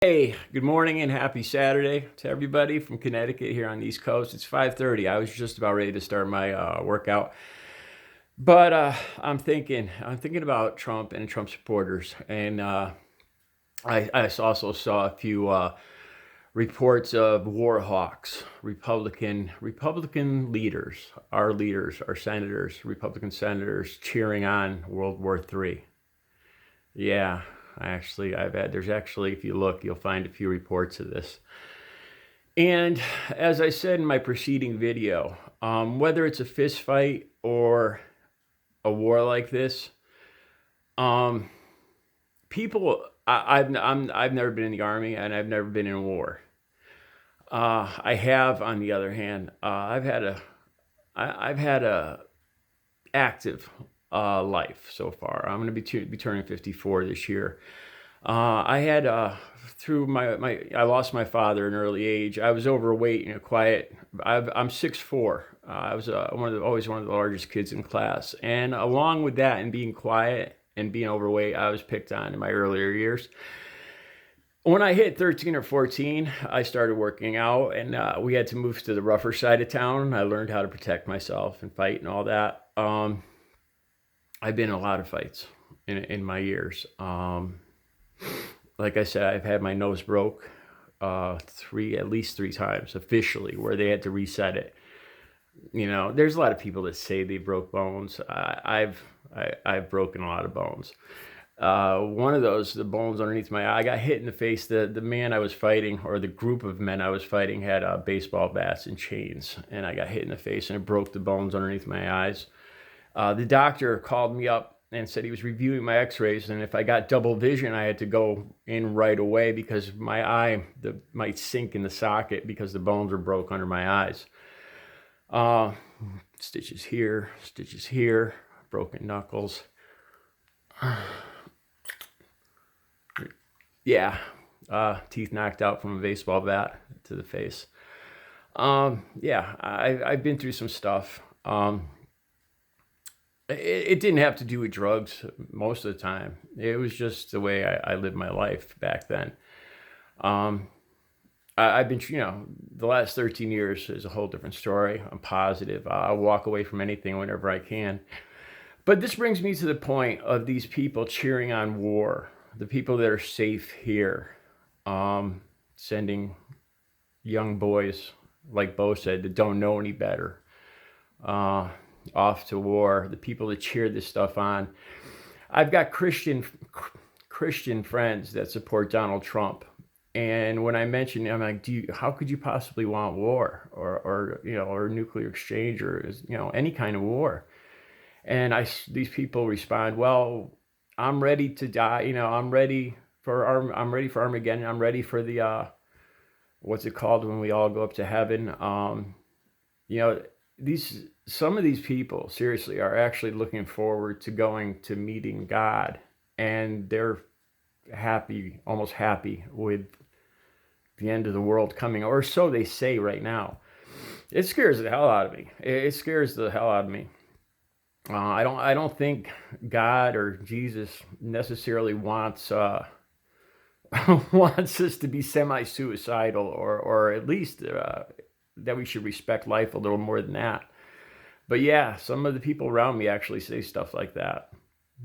Hey, good morning and happy Saturday to everybody from Connecticut here on the East Coast. It's 5:30. I was just about ready to start my workout, but I'm thinking about Trump and Trump supporters, and I also saw a few reports of war hawks, Republican leaders, our senators, Republican senators cheering on World War III. Yeah, there's actually, if you look, you'll find a few reports of this. And as I said in my preceding video, whether it's a fist fight or a war like this, um, I've never been in the army and I've never been in a war. I have, on the other hand, I've had a active life so far. I'm going to be turning 54 this year. I had through I lost my father at an early age. I was overweight and quiet. I'm 6'4". I was always one of the largest kids in class, and along with that and being quiet and being overweight, I was picked on in my earlier years. When I hit 13 or 14, I started working out, and we had to move to the rougher side of town. I learned how to protect myself and fight and all that. I've been in a lot of fights in my years. Like I said, I've had my nose broke at least three times officially, where they had to reset it. There's a lot of people that say they broke bones. I've broken a lot of bones. One of those, the bones underneath my eye, I got hit in the face. The man I was fighting, or the group of men I was fighting, had baseball bats and chains, and I got hit in the face, and it broke the bones underneath my eyes. The doctor called me up and said he was reviewing my x-rays, and if I got double vision, I had to go in right away because my eye might sink in the socket because the bones were broke under my eyes. Stitches here, broken knuckles. Yeah, teeth knocked out from a baseball bat to the face. Yeah, I've been through some stuff. It didn't have to do with drugs most of the time. It was just the way I lived my life back then. I've been, the last 13 years is a whole different story. I'm positive. I'll walk away from anything whenever I can. But this brings me to the point of these people cheering on war, the people that are safe here, sending young boys, like Bo said, that don't know any better, off to war, the people that cheer this stuff on. I've got Christian friends that support Donald Trump. And when I mention, I'm like, how could you possibly want war or nuclear exchange or any kind of war? And these people respond, well, I'm ready to die. I'm ready for Armageddon. I'm ready for the what's it called when we all go up to heaven? Some of these people seriously are actually looking forward to going to meeting God, and they're almost happy with the end of the world coming, or so they say right now. It scares the hell out of me. It scares the hell out of me. I don't think God or Jesus necessarily wants wants us to be semi-suicidal, or at least that we should respect life a little more than that. But yeah, some of the people around me actually say stuff like that.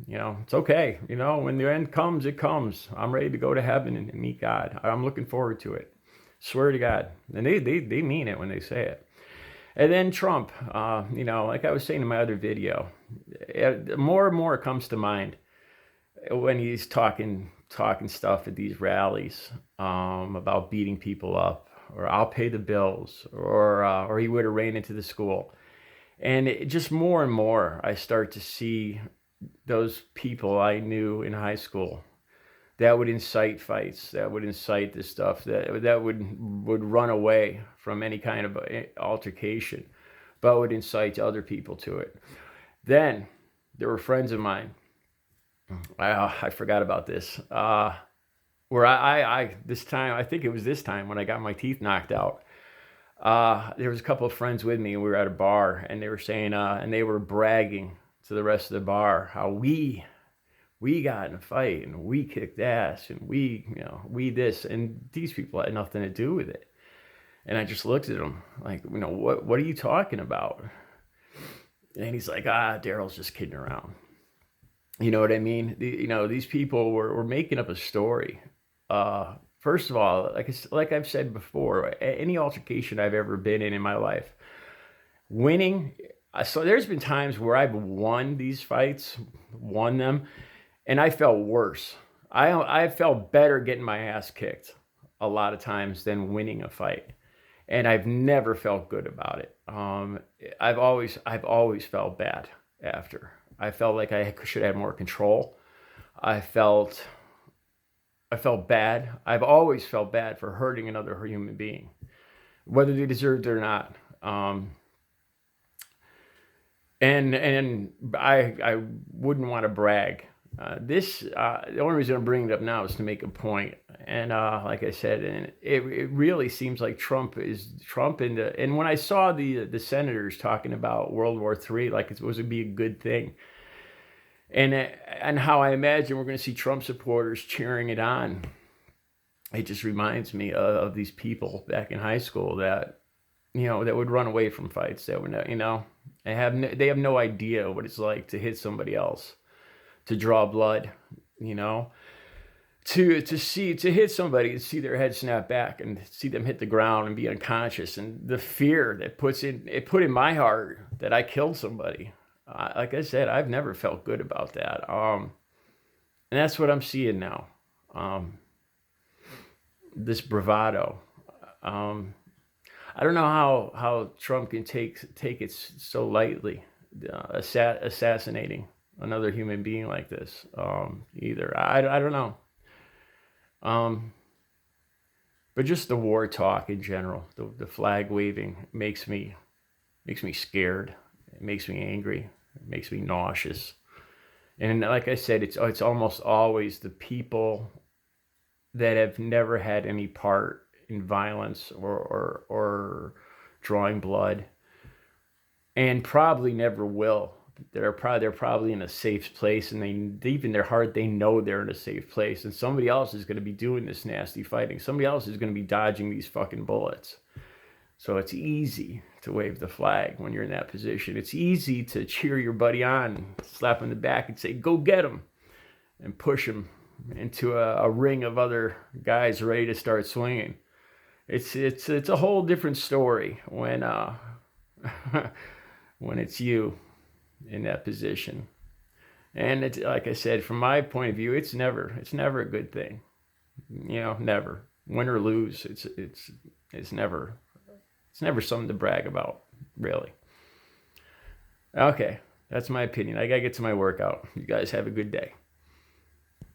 It's okay. When the end comes, it comes. I'm ready to go to heaven and meet God. I'm looking forward to it. Swear to God. And they mean it when they say it. And then Trump, like I was saying in my other video, more and more comes to mind when he's talking stuff at these rallies, about beating people up, or I'll pay the bills, or he would have ran into the school. And just more and more, I start to see those people I knew in high school that would incite fights, that would incite this stuff, that would run away from any kind of altercation, but would incite other people to it. Then there were friends of mine. I forgot about this. Where I this time, I think it was this time when I got my teeth knocked out. There was a couple of friends with me, and we were at a bar, and they were saying, and they were bragging to the rest of the bar how we we got in a fight and we kicked ass and we this, and these people had nothing to do with it. And I just looked at him like, what are you talking about? And he's like, Daryl's just kidding around. You know what I mean? These people were making up a story. First of all, like I've said before, any altercation I've ever been in my life, winning. So there's been times where I've won these fights, won them, and I felt worse. I felt better getting my ass kicked a lot of times than winning a fight, and I've never felt good about it. I've always felt bad after. I felt like I should have more control. I felt bad. I've always felt bad for hurting another human being, whether they deserved it or not. And I wouldn't want to brag. The only reason I'm bringing it up now is to make a point. And like I said, and it really seems like Trump and when I saw the senators talking about World War III, like it was to be a good thing, and how I imagine we're going to see Trump supporters cheering it on. It just reminds me of these people back in high school that that would run away from fights. That would they have no idea what it's like to hit somebody else, to draw blood, to hit somebody and see their head snap back and see them hit the ground and be unconscious, and the fear that it put in my heart that I killed somebody. Like I said, I've never felt good about that. And that's what I'm seeing now. This bravado. I don't know how Trump can take it so lightly, assassinating another human being like this. Either I don't know. But just the war talk in general, the flag waving makes me scared. It makes me angry. It makes me nauseous. And like I said, it's almost always the people that have never had any part in violence or drawing blood, and probably never will. They're probably in a safe place, and they deep in their heart they know they're in a safe place. And somebody else is going to be doing this nasty fighting. Somebody else is going to be dodging these fucking bullets. So it's easy to wave the flag when you're in that position. It's easy to cheer your buddy on, slap him in the back, and say, "Go get him," and push him into a ring of other guys ready to start swinging. It's a whole different story when when it's you in that position. And it's like I said, from my point of view, it's never a good thing. Never. Win or lose, it's never something to brag about, really. Okay, that's my opinion. I gotta get to my workout. You guys have a good day.